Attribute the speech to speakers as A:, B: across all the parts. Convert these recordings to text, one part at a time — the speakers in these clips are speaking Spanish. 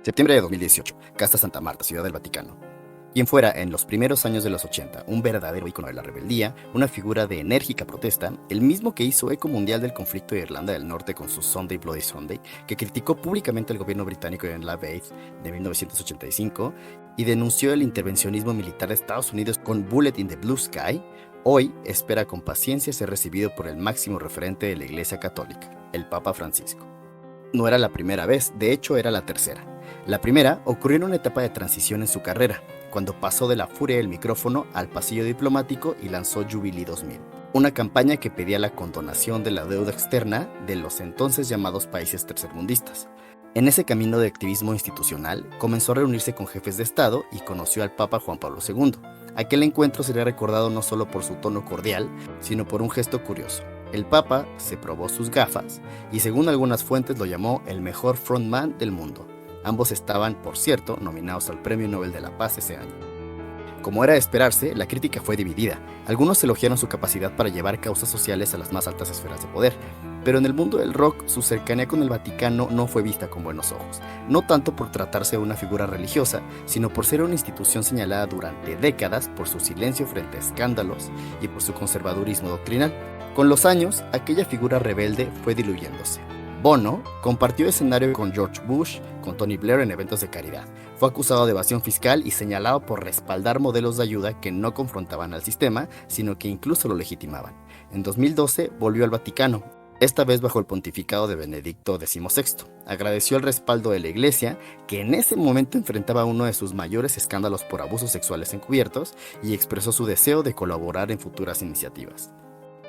A: Septiembre de 2018, Casa Santa Marta, Ciudad del Vaticano. Quien fuera en los primeros años de los 80 un verdadero ícono de la rebeldía, una figura de enérgica protesta, el mismo que hizo eco mundial del conflicto de Irlanda del Norte con su Sunday Bloody Sunday, que criticó públicamente al gobierno británico en la Bate de 1985 y denunció el intervencionismo militar de Estados Unidos con Bullet in the Blue Sky, hoy espera con paciencia ser recibido por el máximo referente de la Iglesia Católica, el Papa Francisco. No era la primera vez, de hecho era la tercera. La primera ocurrió en una etapa de transición en su carrera, cuando pasó de la furia del micrófono al pasillo diplomático y lanzó Jubilee 2000, una campaña que pedía la condonación de la deuda externa de los entonces llamados países tercermundistas. En ese camino de activismo institucional, comenzó a reunirse con jefes de Estado y conoció al Papa Juan Pablo II. Aquel encuentro sería recordado no solo por su tono cordial, sino por un gesto curioso. El Papa se probó sus gafas y, según algunas fuentes, lo llamó el mejor frontman del mundo. Ambos estaban, por cierto, nominados al Premio Nobel de la Paz ese año. Como era de esperarse, la crítica fue dividida. Algunos elogiaron su capacidad para llevar causas sociales a las más altas esferas de poder, pero en el mundo del rock, su cercanía con el Vaticano no fue vista con buenos ojos, no tanto por tratarse de una figura religiosa, sino por ser una institución señalada durante décadas por su silencio frente a escándalos y por su conservadurismo doctrinal. Con los años, aquella figura rebelde fue diluyéndose. Bono compartió escenario con George Bush, con Tony Blair en eventos de caridad. Fue acusado de evasión fiscal y señalado por respaldar modelos de ayuda que no confrontaban al sistema, sino que incluso lo legitimaban. En 2012 volvió al Vaticano, esta vez bajo el pontificado de Benedicto XVI. Agradeció el respaldo de la Iglesia, que en ese momento enfrentaba uno de sus mayores escándalos por abusos sexuales encubiertos, y expresó su deseo de colaborar en futuras iniciativas.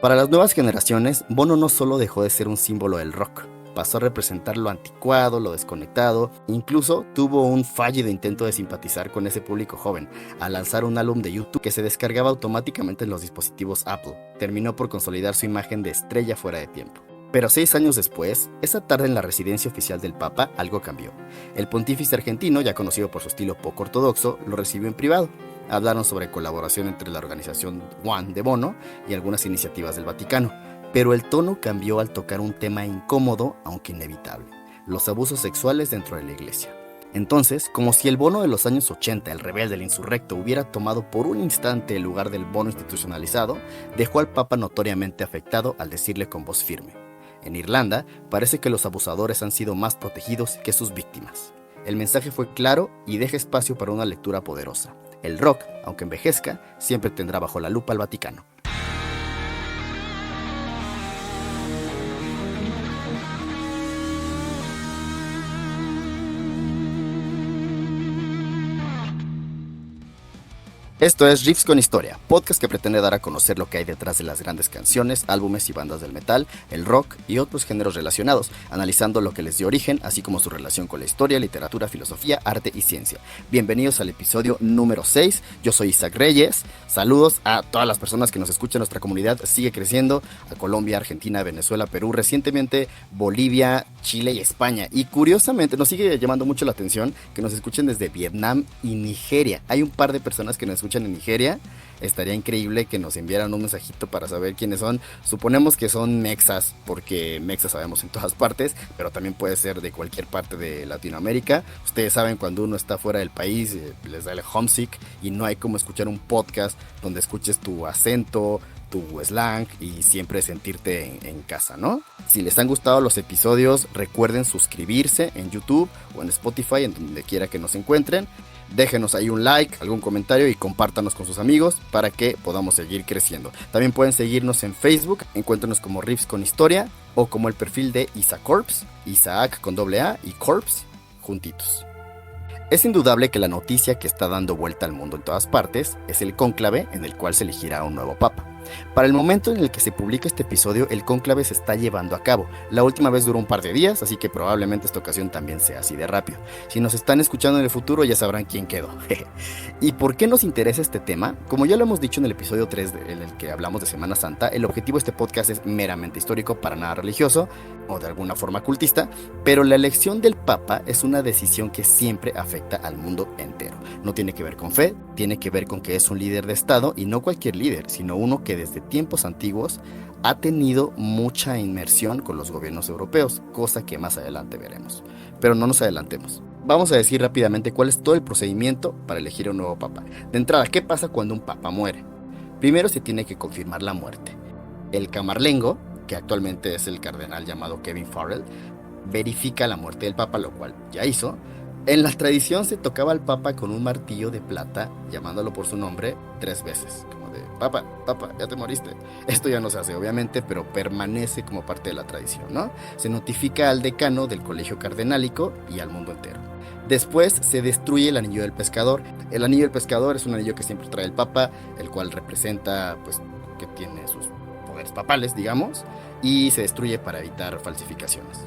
A: Para las nuevas generaciones, Bono no solo dejó de ser un símbolo del rock, pasó a representar lo anticuado, lo desconectado, incluso tuvo un fallido intento de simpatizar con ese público joven, al lanzar un álbum de YouTube que se descargaba automáticamente en los dispositivos Apple. Terminó por consolidar su imagen de estrella fuera de tiempo. Pero 6 años después, esa tarde en la residencia oficial del Papa, algo cambió. El pontífice argentino, ya conocido por su estilo poco ortodoxo, lo recibió en privado. Hablaron sobre colaboración entre la organización One de Bono y algunas iniciativas del Vaticano. Pero el tono cambió al tocar un tema incómodo, aunque inevitable: los abusos sexuales dentro de la iglesia. Entonces, como si el Bono de los años 80, el rebelde, el insurrecto, hubiera tomado por un instante el lugar del Bono institucionalizado, dejó al Papa notoriamente afectado al decirle con voz firme: en Irlanda, parece que los abusadores han sido más protegidos que sus víctimas. El mensaje fue claro y deja espacio para una lectura poderosa. El rock, aunque envejezca, siempre tendrá bajo la lupa al Vaticano. Esto es Riffs con Historia, podcast que pretende dar a conocer lo que hay detrás de las grandes canciones, álbumes y bandas del metal, el rock y otros géneros relacionados, analizando lo que les dio origen, así como su relación con la historia, literatura, filosofía, arte y ciencia. Bienvenidos al episodio número 6, yo soy Isaac Reyes. Saludos a todas las personas que nos escuchan, nuestra comunidad sigue creciendo, a Colombia, Argentina, Venezuela, Perú, recientemente Bolivia, Chile y España. Y curiosamente nos sigue llamando mucho la atención que nos escuchen desde Vietnam y Nigeria. Hay un par de personas que nos escuchan en Nigeria. Estaría increíble que nos enviaran un mensajito para saber quiénes son. Suponemos que son mexas, porque mexas sabemos en todas partes, pero también puede ser de cualquier parte de Latinoamérica. Ustedes saben, cuando uno está fuera del país, les da el homesick y no hay como escuchar un podcast donde escuches tu acento, tu slang y siempre sentirte en casa, ¿no? Si les han gustado los episodios, recuerden suscribirse en YouTube o en Spotify, en donde quiera que nos encuentren. Déjenos ahí un like, algún comentario y compártanos con sus amigos para que podamos seguir creciendo. También pueden seguirnos en Facebook, encuéntrenos como Riffs con Historia o como el perfil de Isaac Corps, Isaac con doble A y Corps juntitos. Es indudable que la noticia que está dando vuelta al mundo en todas partes es el cónclave en el cual se elegirá un nuevo papa. Para el momento en el que se publica este episodio, el cónclave se está llevando a cabo. La última vez duró un par de días, así que probablemente esta ocasión también sea así de rápido. Si nos están escuchando en el futuro, ya sabrán quién quedó. ¿Y por qué nos interesa este tema? Como ya lo hemos dicho en el episodio 3, en el que hablamos de Semana Santa, el objetivo de este podcast es meramente histórico, para nada religioso o de alguna forma cultista, pero la elección del Papa es una decisión que siempre afecta al mundo entero. No tiene que ver con fe, tiene que ver con que es un líder de Estado, y no cualquier líder, sino uno que desde tiempos antiguos ha tenido mucha inmersión con los gobiernos europeos, cosa que más adelante veremos. Pero no nos adelantemos. Vamos a decir rápidamente cuál es todo el procedimiento para elegir un nuevo papa. De entrada, ¿qué pasa cuando un papa muere? Primero se tiene que confirmar la muerte. El camarlengo, que actualmente es el cardenal llamado Kevin Farrell, verifica la muerte del papa, lo cual ya hizo. En la tradición se tocaba al papa con un martillo de plata, llamándolo por su nombre 3 veces, como de, papa, papa, ya te moriste. Esto ya no se hace, obviamente, pero permanece como parte de la tradición, ¿no? Se notifica al decano del colegio cardenálico y al mundo entero. Después se destruye el anillo del pescador. El anillo del pescador es un anillo que siempre trae el papa, el cual representa, pues, que tiene sus poderes papales, digamos, y se destruye para evitar falsificaciones.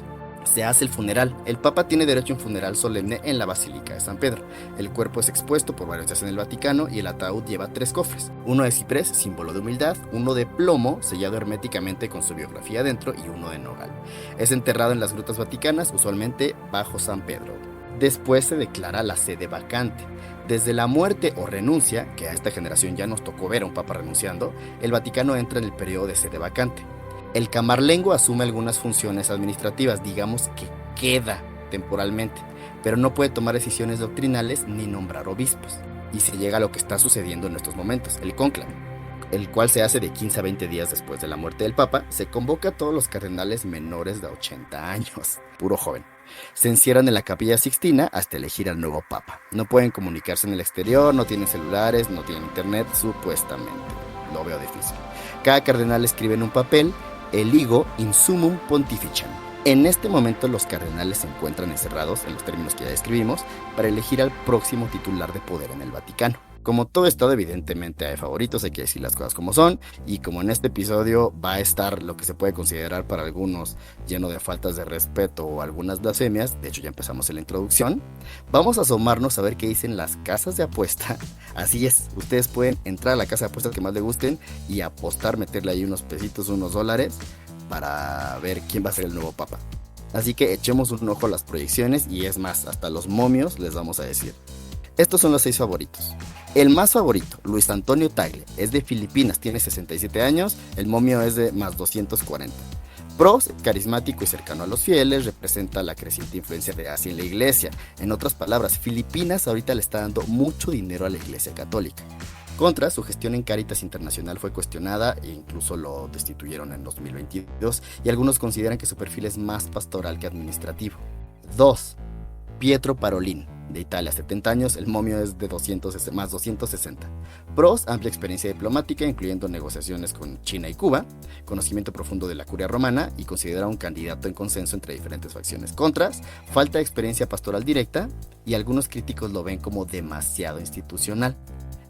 A: Se hace el funeral. El papa tiene derecho a un funeral solemne en la Basílica de San Pedro. El cuerpo es expuesto por varios días en el Vaticano y el ataúd lleva 3 cofres. Uno de ciprés, símbolo de humildad, uno de plomo, sellado herméticamente con su biografía adentro, y uno de nogal. Es enterrado en las grutas vaticanas, usualmente bajo San Pedro. Después se declara la sede vacante. Desde la muerte o renuncia, que a esta generación ya nos tocó ver a un papa renunciando, el Vaticano entra en el periodo de sede vacante. El camarlengo asume algunas funciones administrativas, digamos que queda temporalmente, pero no puede tomar decisiones doctrinales ni nombrar obispos. Y se llega a lo que está sucediendo en estos momentos, el cónclave, el cual se hace de 15 a 20 días después de la muerte del papa. Se convoca a todos los cardenales menores de 80 años, puro joven. Se encierran en la Capilla Sixtina hasta elegir al nuevo papa. No pueden comunicarse en el exterior, no tienen celulares, no tienen internet, supuestamente. Lo veo difícil. Cada cardenal escribe en un papel Eligo in summum pontificem. En este momento los cardenales se encuentran encerrados, en los términos que ya describimos, para elegir al próximo titular de poder en el Vaticano. Como todo estado evidentemente hay favoritos, hay que decir las cosas como son, y como en este episodio va a estar lo que se puede considerar para algunos lleno de faltas de respeto o algunas blasfemias, de hecho ya empezamos en la introducción, vamos a asomarnos a ver qué dicen las casas de apuesta. Así es, ustedes pueden entrar a la casa de apuestas que más les gusten y apostar, meterle ahí unos pesitos, unos dólares, para ver quién va a ser el nuevo papa. Así que echemos un ojo a las proyecciones, y es más, hasta los momios les vamos a decir. Estos son los 6 favoritos. El más favorito, Luis Antonio Tagle, es de Filipinas, tiene 67 años, el momio es de más 240. Pros, carismático y cercano a los fieles, representa la creciente influencia de Asia en la iglesia. En otras palabras, Filipinas ahorita le está dando mucho dinero a la iglesia católica. Contra, su gestión en Cáritas Internacional fue cuestionada e incluso lo destituyeron en 2022, y algunos consideran que su perfil es más pastoral que administrativo. 2. Pietro Parolin, de Italia, 70 años, el momio es de más 260. Pros, amplia experiencia diplomática, incluyendo negociaciones con China y Cuba, conocimiento profundo de la curia romana y considera un candidato en consenso entre diferentes facciones. Contras, falta de experiencia pastoral directa, y algunos críticos lo ven como demasiado institucional.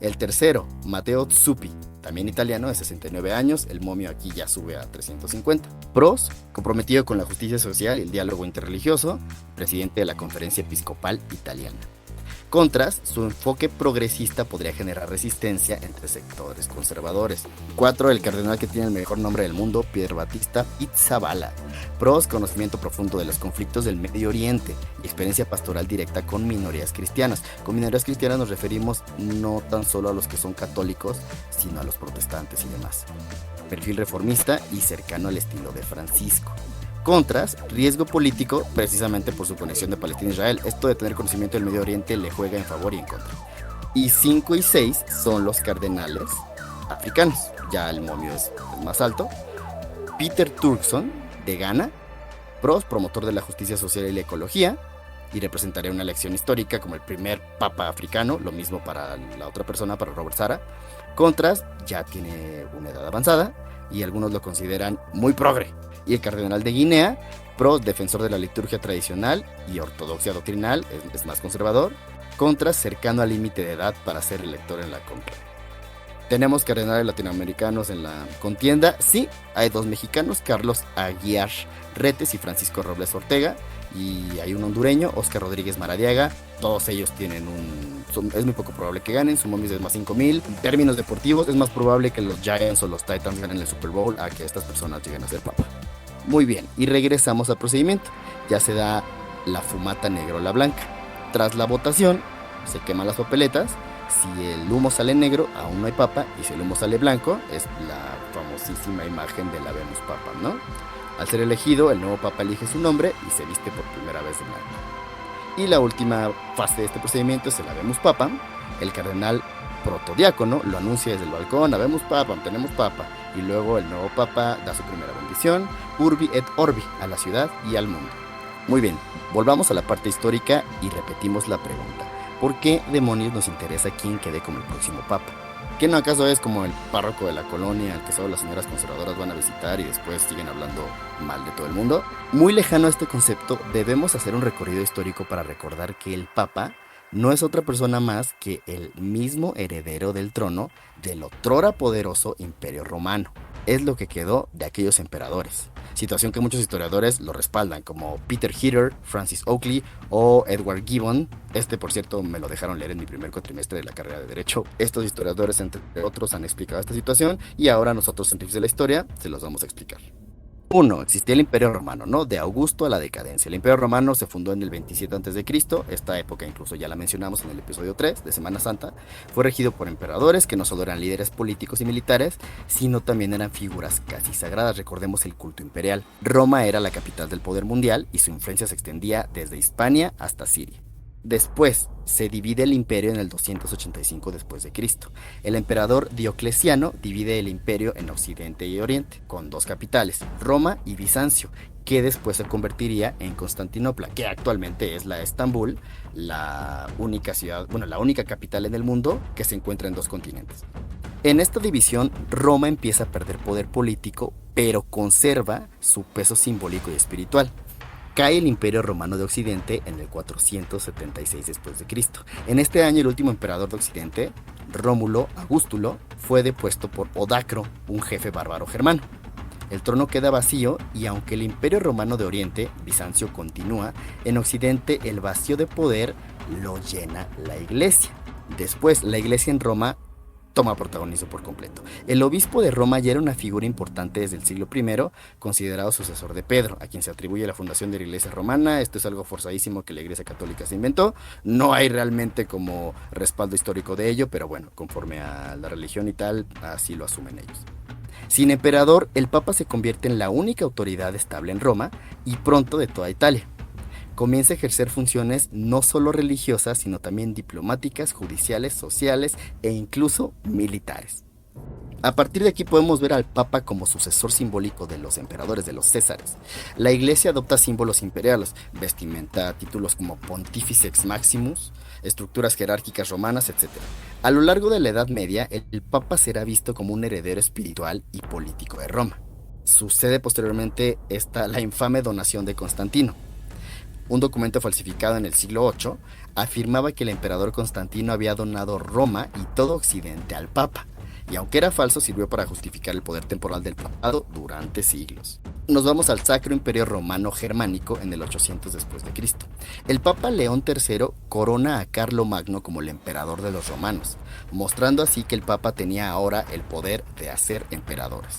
A: El tercero, Matteo Zuppi, también italiano, de 69 años, el momio aquí ya sube a 350. Pros, comprometido con la justicia social y el diálogo interreligioso, presidente de la Conferencia Episcopal Italiana. Contras, su enfoque progresista podría generar resistencia entre sectores conservadores. 4. El cardenal que tiene el mejor nombre del mundo, Pier Battista Pizzaballa. Pros, conocimiento profundo de los conflictos del Medio Oriente y experiencia pastoral directa con minorías cristianas. Con minorías cristianas nos referimos no tan solo a los que son católicos, sino a los protestantes y demás. Perfil reformista y cercano al estilo de Francisco. Contras, riesgo político, precisamente por su conexión de Palestina e Israel. Esto de tener conocimiento del Medio Oriente le juega en favor y en contra. Y 5 y 6 son los cardenales africanos. Ya el momio es más alto. Peter Turkson, de Ghana. Pros, promotor de la justicia social y la ecología, y representaría una elección histórica como el primer papa africano. Lo mismo para la otra persona, para Robert Sara. Contras, ya tiene una edad avanzada y algunos lo consideran muy progre. Y el cardenal de Guinea, pro, defensor de la liturgia tradicional y ortodoxia doctrinal, es más conservador. Contra, cercano al límite de edad para ser elector en la conclave. Tenemos cardenales latinoamericanos en la contienda. Sí, hay 2 mexicanos, Carlos Aguiar Retes y Francisco Robles Ortega. Y hay un hondureño, Oscar Rodríguez Maradiaga. Todos ellos tienen es muy poco probable que ganen, su momio es más 5000. En términos deportivos, es más probable que los Giants o los Titans ganen el Super Bowl a que estas personas lleguen a ser papa. Muy bien, y regresamos al procedimiento. Ya se da la fumata negra o la blanca. Tras la votación, se queman las papeletas. Si el humo sale negro, aún no hay papa, y si el humo sale blanco, es la famosísima imagen de la Venus Papa, ¿no? Al ser elegido, el nuevo papa elige su nombre y se viste por primera vez de blanco. Y la última fase de este procedimiento es el Habemus Papa. El cardenal protodiácono lo anuncia desde el balcón: Habemus Papa, tenemos Papa. Y luego el nuevo Papa da su primera bendición, Urbi et Orbi, a la ciudad y al mundo. Muy bien, volvamos a la parte histórica y repetimos la pregunta: ¿por qué demonios nos interesa quién quede como el próximo Papa? ¿Qué no acaso es como el párroco de la colonia al que solo las señoras conservadoras van a visitar y después siguen hablando mal de todo el mundo? Muy lejano a este concepto, debemos hacer un recorrido histórico para recordar que el Papa no es otra persona más que el mismo heredero del trono del otrora poderoso Imperio Romano. Es lo que quedó de aquellos emperadores. Situación que muchos historiadores lo respaldan, como Peter Heater, Francis Oakley o Edward Gibbon. Por cierto, me lo dejaron leer en mi primer cuatrimestre de la carrera de Derecho. Estos historiadores, entre otros, han explicado esta situación y ahora nosotros, en Riffs de la Historia, se los vamos a explicar. 1. Existía el Imperio Romano, ¿no? De Augusto a la decadencia. El Imperio Romano se fundó en el 27 a.C. Esta época incluso ya la mencionamos en el episodio 3 de Semana Santa. Fue regido por emperadores que no solo eran líderes políticos y militares, sino también eran figuras casi sagradas. Recordemos el culto imperial. Roma era la capital del poder mundial y su influencia se extendía desde Hispania hasta Siria. Después se divide el imperio en el 285 después de Cristo. El emperador Diocleciano divide el imperio en Occidente y Oriente, con dos capitales, Roma y Bizancio, que después se convertiría en Constantinopla, que actualmente es la Estambul, la única capital en el mundo que se encuentra en dos continentes. En esta división, Roma empieza a perder poder político, pero conserva su peso simbólico y espiritual. Cae el Imperio Romano de Occidente en el 476 después de Cristo. En este año, el último emperador de Occidente, Rómulo Augustulo, fue depuesto por Odacro, un jefe bárbaro germano. El trono queda vacío y aunque el Imperio Romano de Oriente, Bizancio, continúa, en Occidente el vacío de poder lo llena la Iglesia. Después, la Iglesia en Roma toma protagonismo por completo. El obispo de Roma ya era una figura importante desde el siglo I, considerado sucesor de Pedro, a quien se atribuye la fundación de la Iglesia romana. Esto es algo forzadísimo que la Iglesia católica se inventó. No hay realmente como respaldo histórico de ello, pero bueno, conforme a la religión y tal, así lo asumen ellos. Sin emperador, el Papa se convierte en la única autoridad estable en Roma y pronto de toda Italia. Comienza a ejercer funciones no solo religiosas, sino también diplomáticas, judiciales, sociales e incluso militares. A partir de aquí podemos ver al Papa como sucesor simbólico de los emperadores, de los Césares. La Iglesia adopta símbolos imperiales, vestimenta, títulos como Pontifex Maximus, estructuras jerárquicas romanas, etc. A lo largo de la Edad Media, el Papa será visto como un heredero espiritual y político de Roma. Sucede posteriormente la infame donación de Constantino. Un documento falsificado en el siglo VIII afirmaba que el emperador Constantino había donado Roma y todo Occidente al Papa, y aunque era falso, sirvió para justificar el poder temporal del papado durante siglos. Nos vamos al Sacro Imperio Romano Germánico en el 800 después de Cristo. El Papa León III corona a Carlo Magno como el emperador de los romanos, mostrando así que el Papa tenía ahora el poder de hacer emperadores.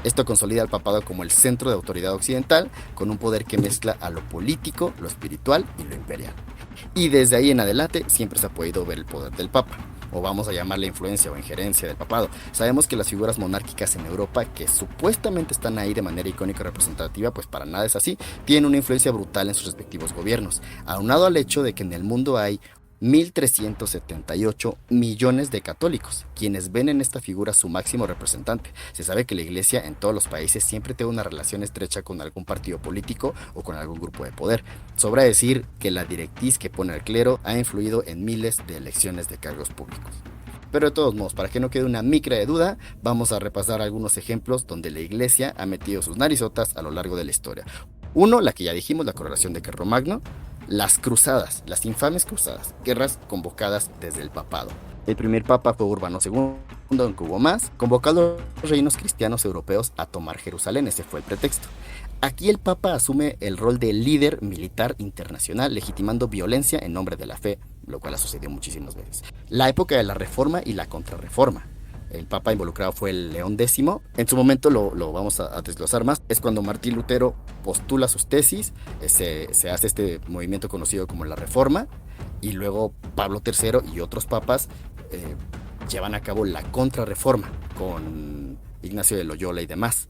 A: Esto consolida al papado como el centro de autoridad occidental, con un poder que mezcla a lo político, lo espiritual y lo imperial. Y desde ahí en adelante siempre se ha podido ver el poder del Papa, o vamos a llamarle influencia o injerencia del papado. Sabemos que las figuras monárquicas en Europa, que supuestamente están ahí de manera icónica y representativa, pues para nada es así, tienen una influencia brutal en sus respectivos gobiernos, aunado al hecho de que en el mundo hay 1.378 millones de católicos, quienes ven en esta figura su máximo representante. Se sabe que la Iglesia en todos los países siempre tiene una relación estrecha con algún partido político o con algún grupo de poder. Sobra decir que la directriz que pone el clero ha influido en miles de elecciones de cargos públicos. Pero de todos modos, para que no quede una micra de duda, vamos a repasar algunos ejemplos donde la Iglesia ha metido sus narizotas a lo largo de la historia. Uno, la que ya dijimos, la coronación de Carlomagno. Las cruzadas, las infames cruzadas, guerras convocadas desde el papado. El primer papa fue Urbano II, aunque hubo más, convocó a los reinos cristianos europeos a tomar Jerusalén. Ese fue el pretexto. Aquí el papa asume el rol de líder militar internacional, legitimando violencia en nombre de la fe, lo cual ha sucedido muchísimas veces. La época de la Reforma y la Contrarreforma. El papa involucrado fue el León X. En su momento lo vamos a desglosar más. Es cuando Martín Lutero postula sus tesis, se hace este movimiento conocido como la Reforma, y luego Pablo III y otros papas llevan a cabo la Contrarreforma con Ignacio de Loyola y demás.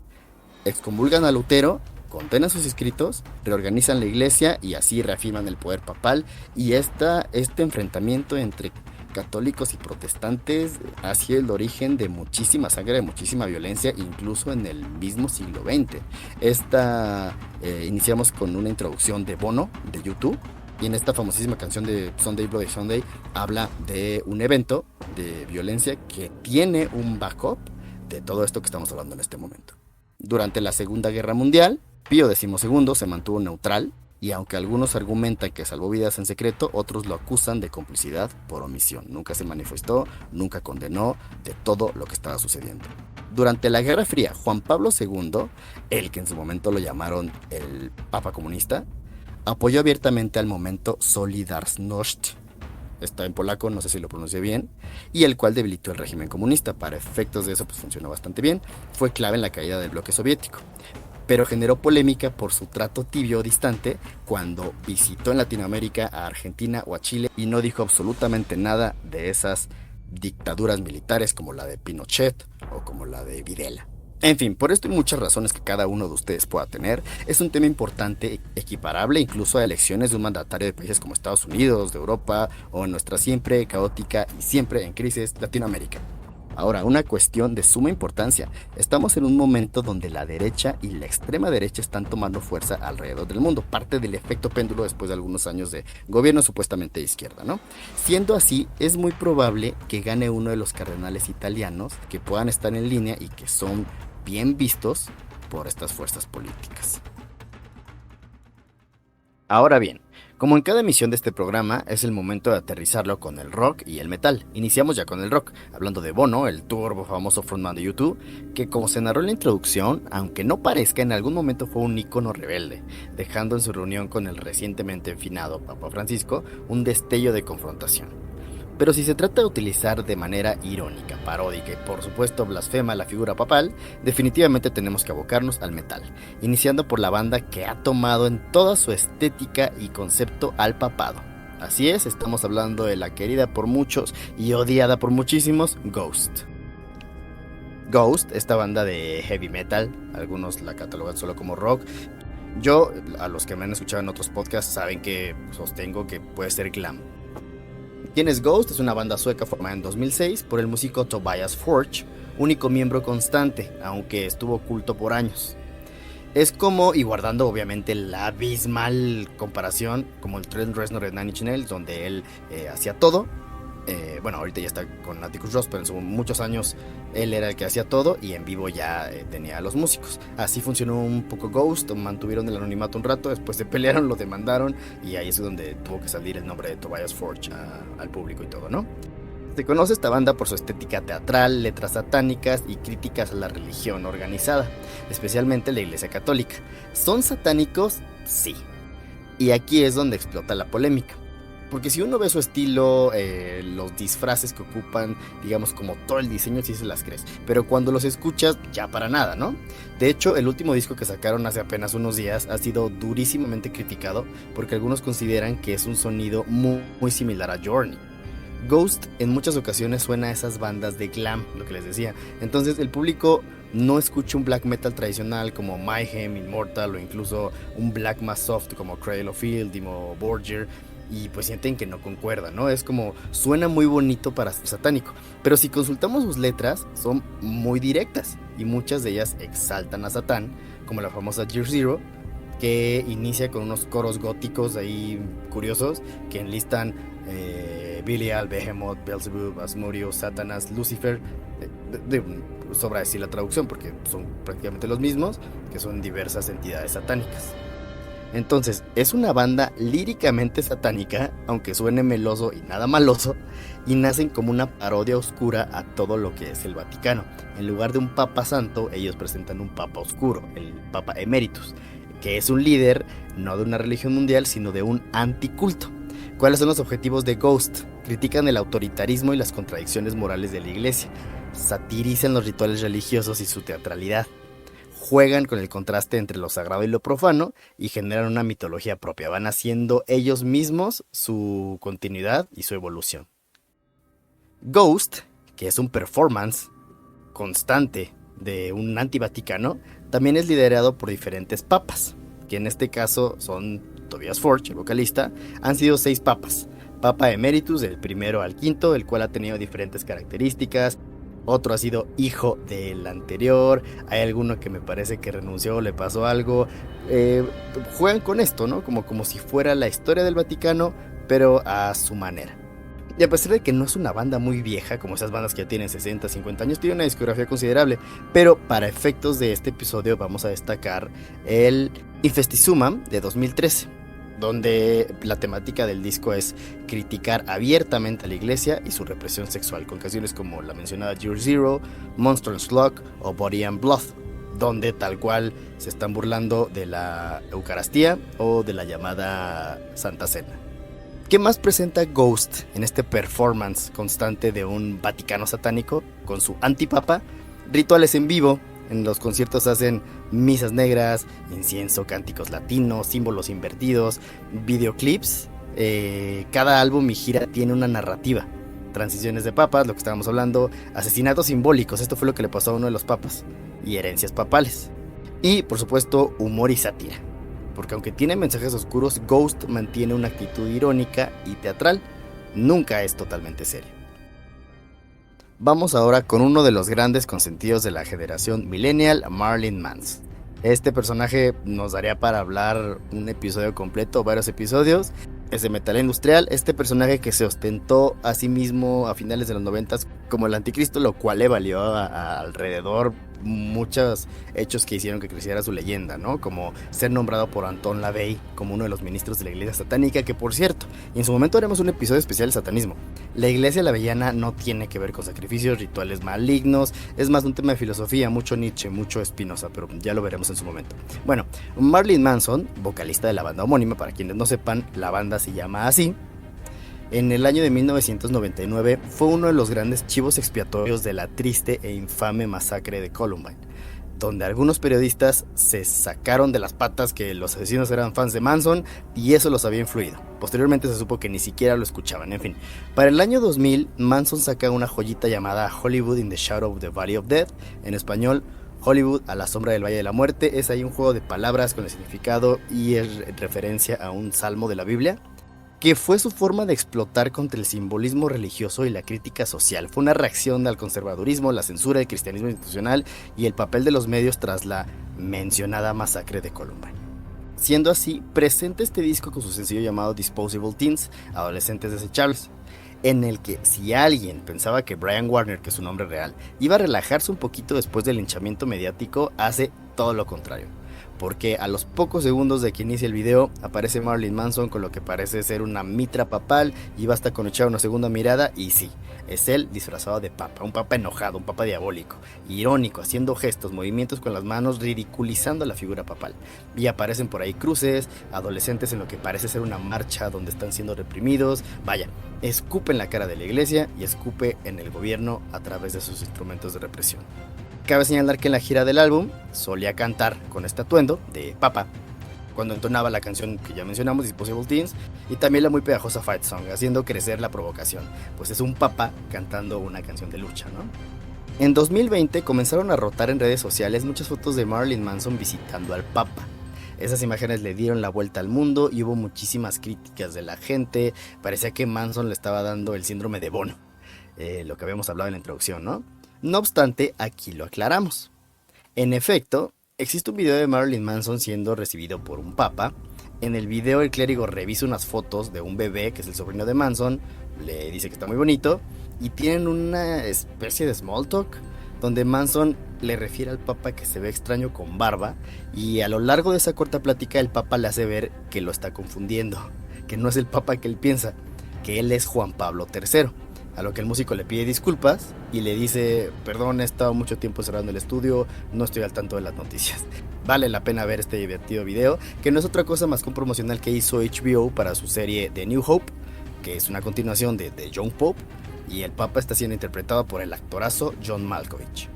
A: Excomulgan a Lutero condenan sus escritos, reorganizan la iglesia y así reafirman el poder papal. Y este enfrentamiento entre católicos y protestantes ha sido el origen de muchísima sangre, de muchísima violencia, incluso en el mismo siglo XX. Iniciamos con una introducción de Bono, de YouTube, y en esta famosísima canción de Sunday Bloody Sunday habla de un evento de violencia que tiene un backup de todo esto que estamos hablando en este momento. Durante la Segunda Guerra Mundial, Pío XII se mantuvo neutral, y aunque algunos argumentan que salvó vidas en secreto, otros lo acusan de complicidad por omisión. Nunca se manifestó, nunca condenó de todo lo que estaba sucediendo. Durante la Guerra Fría, Juan Pablo II, el que en su momento lo llamaron el Papa Comunista, apoyó abiertamente al movimiento Solidarność, está en polaco, no sé si lo pronuncié bien, y el cual debilitó el régimen comunista. Para efectos de eso, pues funcionó bastante bien. Fue clave en la caída del bloque soviético, pero generó polémica por su trato tibio o distante cuando visitó en Latinoamérica a Argentina o a Chile y no dijo absolutamente nada de esas dictaduras militares como la de Pinochet o como la de Videla. En fin, por esto y muchas razones que cada uno de ustedes pueda tener, es un tema importante, equiparable incluso a elecciones de un mandatario de países como Estados Unidos, de Europa o en nuestra siempre caótica y siempre en crisis Latinoamérica. Ahora, una cuestión de suma importancia. Estamos en un momento donde la derecha y la extrema derecha están tomando fuerza alrededor del mundo, parte del efecto péndulo después de algunos años de gobierno supuestamente de izquierda, ¿no? Siendo así, es muy probable que gane uno de los cardenales italianos que puedan estar en línea y que son bien vistos por estas fuerzas políticas. Ahora bien, como en cada emisión de este programa, es el momento de aterrizarlo con el rock y el metal. Iniciamos ya con el rock, hablando de Bono, el turbo famoso frontman de YouTube, que como se narró en la introducción, aunque no parezca, en algún momento fue un ícono rebelde, dejando en su reunión con el recientemente finado Papa Francisco un destello de confrontación. Pero si se trata de utilizar de manera irónica, paródica y por supuesto blasfema la figura papal, definitivamente tenemos que abocarnos al metal, iniciando por la banda que ha tomado en toda su estética y concepto al papado. Así es, estamos hablando de la querida por muchos y odiada por muchísimos, Ghost. Ghost, esta banda de heavy metal, algunos la catalogan solo como rock. Yo, a los que me han escuchado en otros podcasts, saben que sostengo que puede ser glam. ¿Quién es Ghost? Es una banda sueca formada en 2006 por el músico Tobias Forge, único miembro constante, aunque estuvo oculto por años. Es como, y guardando obviamente la abismal comparación, como el Trent Reznor de Nine Inch Nails, donde él hacía todo. Bueno, ahorita ya está con Atticus Ross, pero en muchos años él era el que hacía todo y en vivo ya tenía a los músicos. Así funcionó un poco Ghost, mantuvieron el anonimato un rato, después se pelearon, lo demandaron y ahí es donde tuvo que salir el nombre de Tobias Forge al público y todo, ¿no? Se conoce esta banda por su estética teatral, letras satánicas y críticas a la religión organizada, especialmente la Iglesia Católica. ¿Son satánicos? Sí. Y aquí es donde explota la polémica. Porque si uno ve su estilo, los disfraces que ocupan, digamos como todo el diseño, sí se las crees. Pero cuando los escuchas, ya para nada, ¿no? De hecho, el último disco que sacaron hace apenas unos días ha sido durísimamente criticado porque algunos consideran que es un sonido muy similar a Journey. Ghost en muchas ocasiones suena a esas bandas de glam, lo que les decía. Entonces el público no escucha un black metal tradicional como Mayhem, Immortal o incluso un black más soft como Cradle of Filth o Borger. Y pues sienten que no concuerda, ¿no? Es como, suena muy bonito para ser satánico, pero si consultamos sus letras, son muy directas, y muchas de ellas exaltan a Satán, como la famosa Year Zero, que inicia con unos coros góticos ahí curiosos, que enlistan Belial, Behemoth, Beelzebub, Asmodeus, Satanás, Lucifer, sobra decir la traducción, porque son prácticamente los mismos, que son diversas entidades satánicas. Entonces, es una banda líricamente satánica, aunque suene meloso y nada maloso, y nacen como una parodia oscura a todo lo que es el Vaticano. En lugar de un papa santo, ellos presentan un papa oscuro, el Papa Emeritus, que es un líder no de una religión mundial, sino de un anticulto. ¿Cuáles son los objetivos de Ghost? Critican el autoritarismo y las contradicciones morales de la iglesia, satirizan los rituales religiosos y su teatralidad, juegan con el contraste entre lo sagrado y lo profano y generan una mitología propia. Van haciendo ellos mismos su continuidad y su evolución. Ghost, que es un performance constante de un antivaticano, también es liderado por diferentes papas, que en este caso son Tobias Forge, el vocalista. Han sido 6 papas. Papa Emeritus, del primero al quinto, el cual ha tenido diferentes características. Otro ha sido hijo del anterior. Hay alguno que me parece que renunció o le pasó algo. Juegan con esto, ¿no? Como si fuera la historia del Vaticano, pero a su manera. Y a pesar de que no es una banda muy vieja, como esas bandas que ya tienen 60, 50 años, tiene una discografía considerable. Pero para efectos de este episodio vamos a destacar el Infestizuma de 2013, donde la temática del disco es criticar abiertamente a la iglesia y su represión sexual, con canciones como la mencionada Year Zero, Monster and Slug o Body and Blood, donde tal cual se están burlando de la Eucaristía o de la llamada Santa Cena. ¿Qué más presenta Ghost en este performance constante de un Vaticano satánico con su antipapa? Rituales en vivo. En los conciertos hacen misas negras, incienso, cánticos latinos, símbolos invertidos, videoclips. Cada álbum y gira tiene una narrativa. Transiciones de papas, lo que estábamos hablando, asesinatos simbólicos, esto fue lo que le pasó a uno de los papas, y herencias papales. Y por supuesto humor y sátira, porque aunque tiene mensajes oscuros, Ghost mantiene una actitud irónica y teatral, nunca es totalmente serio. Vamos ahora con uno de los grandes consentidos de la generación millennial, Marilyn Manson. Este personaje nos daría para hablar un episodio completo, varios episodios. Es de metal industrial, este personaje que se ostentó a sí mismo a finales de los 90 como el anticristo, lo cual le valió alrededor muchos hechos que hicieron que creciera su leyenda, ¿no? Como ser nombrado por Anton LaVey como uno de los ministros de la iglesia satánica, que por cierto, en su momento haremos un episodio especial de satanismo. La iglesia laveyana no tiene que ver con sacrificios, rituales malignos, es más un tema de filosofía, mucho Nietzsche, mucho Spinoza, pero ya lo veremos en su momento. Bueno, Marilyn Manson, vocalista de la banda homónima, para quienes no sepan, la banda se llama así. En el año de 1999 fue uno de los grandes chivos expiatorios de la triste e infame masacre de Columbine, donde algunos periodistas se sacaron de las patas que los asesinos eran fans de Manson y eso los había influido. Posteriormente se supo que ni siquiera lo escuchaban. En fin, para el año 2000 Manson saca una joyita llamada Hollywood in the Shadow of the Valley of Death, en español Hollywood a la sombra del Valle de la Muerte. Es ahí un juego de palabras con el significado y es referencia a un salmo de la Biblia, que fue su forma de explotar contra el simbolismo religioso y la crítica social. Fue una reacción al conservadurismo, la censura, el cristianismo institucional y el papel de los medios tras la mencionada masacre de Columbine. Siendo así, presenta este disco con su sencillo llamado Disposable Teens, adolescentes desechables, en el que si alguien pensaba que Brian Warner, que es su nombre real, iba a relajarse un poquito después del linchamiento mediático, hace todo lo contrario. Porque a los pocos segundos de que inicia el video aparece Marilyn Manson con lo que parece ser una mitra papal y basta con echar una segunda mirada y sí, es él disfrazado de papa, un papa enojado, un papa diabólico, irónico, haciendo gestos, movimientos con las manos, ridiculizando la figura papal. Y aparecen por ahí cruces, adolescentes en lo que parece ser una marcha donde están siendo reprimidos, vaya, escupe en la cara de la iglesia y escupe en el gobierno a través de sus instrumentos de represión. Cabe señalar que en la gira del álbum solía cantar con este atuendo de papa, cuando entonaba la canción que ya mencionamos, Disposable Teens, y también la muy pegajosa Fight Song, haciendo crecer la provocación, pues es un papa cantando una canción de lucha, ¿no? En 2020 comenzaron a rotar en redes sociales muchas fotos de Marilyn Manson visitando al papa. Esas imágenes le dieron la vuelta al mundo y hubo muchísimas críticas de la gente. Parecía que Manson le estaba dando el síndrome de Bono, lo que habíamos hablado en la introducción, ¿no? No obstante, aquí lo aclaramos. En efecto, existe un video de Marilyn Manson siendo recibido por un papa. En el video el clérigo revisa unas fotos de un bebé que es el sobrino de Manson, le dice que está muy bonito y tienen una especie de small talk donde Manson le refiere al papa que se ve extraño con barba y a lo largo de esa corta plática el papa le hace ver que lo está confundiendo, que no es el papa que él piensa, que él es Juan Pablo III. A lo que el músico le pide disculpas y le dice: perdón, he estado mucho tiempo cerrando el estudio, no estoy al tanto de las noticias. Vale la pena ver este divertido video, que no es otra cosa más que un promocional que hizo HBO para su serie The New Hope, que es una continuación de The Young Pope, y el papa está siendo interpretado por el actorazo John Malkovich.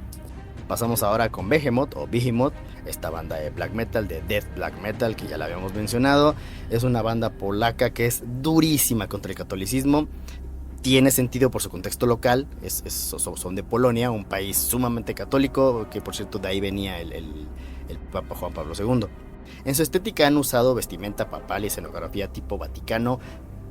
A: Pasamos ahora con Behemoth o Behemoth, esta banda de black metal, de death black metal, que ya la habíamos mencionado. Es una banda polaca que es durísima contra el catolicismo. Tiene sentido por su contexto local, son de Polonia, un país sumamente católico, que por cierto de ahí venía el el Papa Juan Pablo II. En su estética han usado vestimenta papal y escenografía tipo Vaticano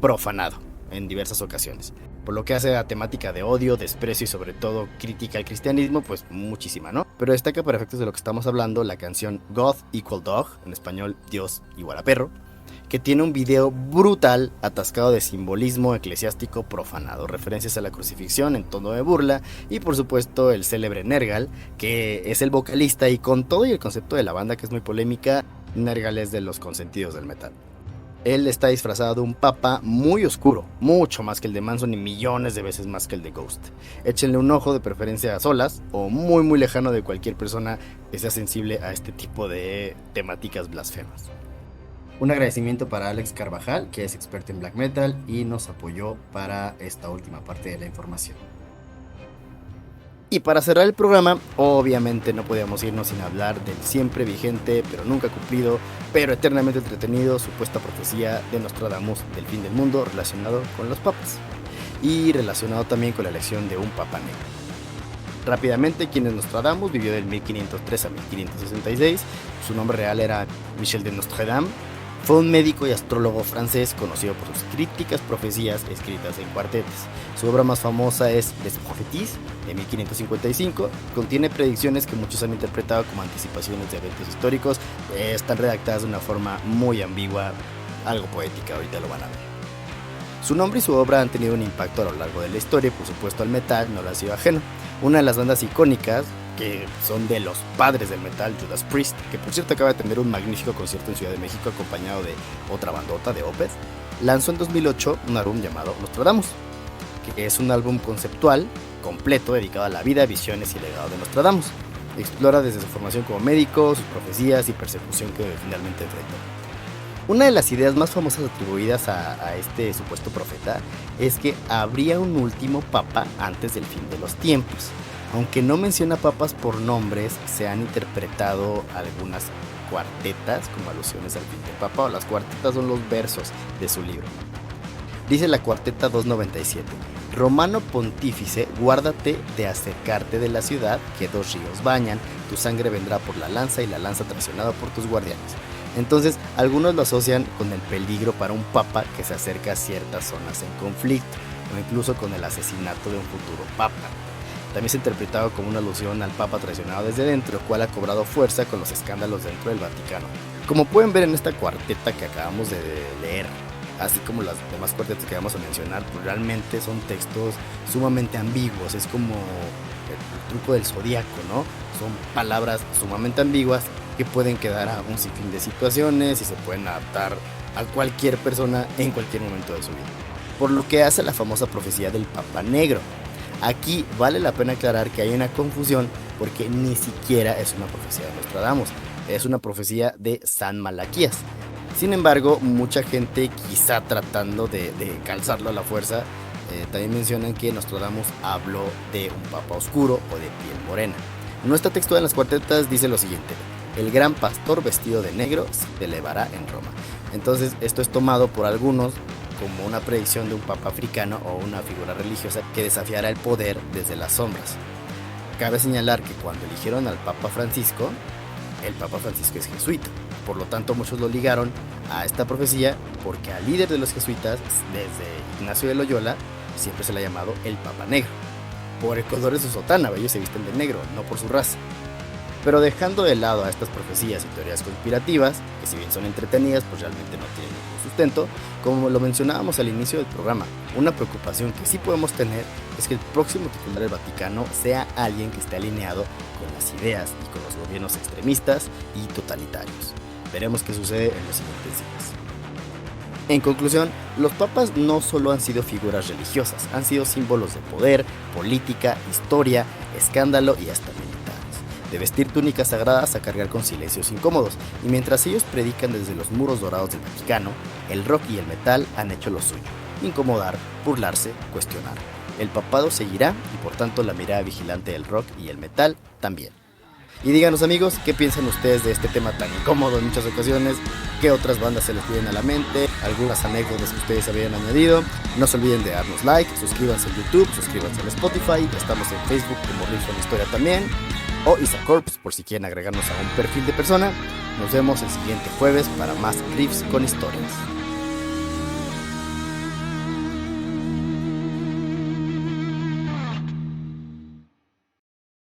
A: profanado en diversas ocasiones, por lo que hace a temática de odio, desprecio y sobre todo crítica al cristianismo, pues muchísima, ¿no? Pero destaca para efectos de lo que estamos hablando la canción God Equal Dog, en español Dios igual a perro, que tiene un video brutal atascado de simbolismo eclesiástico profanado, referencias a la crucifixión en tono de burla y por supuesto el célebre Nergal, que es el vocalista, y con todo y el concepto de la banda que es muy polémica, Nergal es de los consentidos del metal. Él está disfrazado de un papa muy oscuro, mucho más que el de Manson y millones de veces más que el de Ghost. Échenle un ojo, de preferencia a solas o muy lejano de cualquier persona que sea sensible a este tipo de temáticas blasfemas. Un agradecimiento para Alex Carvajal, que es experto en black metal y nos apoyó para esta última parte de la información. Y para cerrar el programa, obviamente no podíamos irnos sin hablar del siempre vigente, pero nunca cumplido, pero eternamente entretenido, supuesta profecía de Nostradamus del fin del mundo relacionado con los papas y relacionado también con la elección de un papa negro. Rápidamente, ¿quién es Nostradamus? Vivió del 1503 a 1566, su nombre real era Michel de Nostredame. Fue un médico y astrólogo francés conocido por sus crípticas profecías escritas en cuartetes. Su obra más famosa es Les Prophéties, de 1555. Contiene predicciones que muchos han interpretado como anticipaciones de eventos históricos. Están redactadas de una forma muy ambigua, algo poética, ahorita lo van a ver. Su nombre y su obra han tenido un impacto a lo largo de la historia y por supuesto al metal no lo ha sido ajeno. Una de las bandas icónicas, que son de los padres del metal, Judas Priest, que por cierto acaba de tener un magnífico concierto en Ciudad de México acompañado de otra bandota de Opeth, lanzó en 2008 un álbum llamado Nostradamus, que es un álbum conceptual completo dedicado a la vida, visiones y legado de Nostradamus. Explora desde su formación como médico, sus profecías y persecución que finalmente enfrentó. Una de las ideas más famosas atribuidas a este supuesto profeta es que habría un último papa antes del fin de los tiempos. Aunque no menciona papas por nombres, se han interpretado algunas cuartetas como alusiones al fin del papa, o las cuartetas son los versos de su libro. Dice la cuarteta 297: Romano pontífice, guárdate de acercarte de la ciudad, que dos ríos bañan, tu sangre vendrá por la lanza y la lanza traicionada por tus guardianes. Entonces, algunos lo asocian con el peligro para un papa que se acerca a ciertas zonas en conflicto, o incluso con el asesinato de un futuro papa. También se ha interpretado como una alusión al papa traicionado desde dentro, el cual ha cobrado fuerza con los escándalos dentro del Vaticano. Como pueden ver en esta cuarteta que acabamos de leer, así como las demás cuartetas que vamos a mencionar, pues realmente son textos sumamente ambiguos, es como el truco del zodiaco, ¿no? Son palabras sumamente ambiguas que pueden quedar a un sinfín de situaciones y se pueden adaptar a cualquier persona en cualquier momento de su vida. Por lo que hace la famosa profecía del Papa Negro. Aquí vale la pena aclarar que hay una confusión porque ni siquiera es una profecía de Nostradamus, es una profecía de San Malaquías. Sin embargo, mucha gente, quizá tratando de calzarlo a la fuerza, también mencionan que Nostradamus habló de un papa oscuro o de piel morena. Nuestra textual en las cuartetas dice lo siguiente: el gran pastor vestido de negro se elevará en Roma. Entonces esto es tomado por algunos como una predicción de un papa africano o una figura religiosa que desafiará el poder desde las sombras. Cabe señalar que cuando eligieron al Papa Francisco, el Papa Francisco es jesuita. Por lo tanto, muchos lo ligaron a esta profecía porque al líder de los jesuitas, desde Ignacio de Loyola, siempre se le ha llamado el Papa Negro, por el color de su sotana. Ellos se visten de negro, no por su raza. Pero dejando de lado a estas profecías y teorías conspirativas, que si bien son entretenidas, pues realmente no tienen ningún sustento, como lo mencionábamos al inicio del programa, una preocupación que sí podemos tener es que el próximo titular del Vaticano sea alguien que esté alineado con las ideas y con los gobiernos extremistas y totalitarios. Veremos qué sucede en los siguientes días. En conclusión, los papas no solo han sido figuras religiosas, han sido símbolos de poder, política, historia, escándalo y hasta militares. De vestir túnicas sagradas a cargar con silencios incómodos, y mientras ellos predican desde los muros dorados del Vaticano, el rock y el metal han hecho lo suyo: incomodar, burlarse, cuestionar. El papado seguirá y por tanto la mirada vigilante del rock y el metal también. Y díganos, amigos, ¿qué piensan ustedes de este tema tan incómodo en muchas ocasiones? ¿Qué otras bandas se les vienen a la mente? ¿Algunas anécdotas que ustedes habían añadido? No se olviden de darnos like, suscríbanse en YouTube, suscríbanse en Spotify, estamos en Facebook como Riff en Historia también. o Isacorps por si quieren agregarnos a un perfil de persona. Nos vemos el siguiente jueves para más riffs con historias.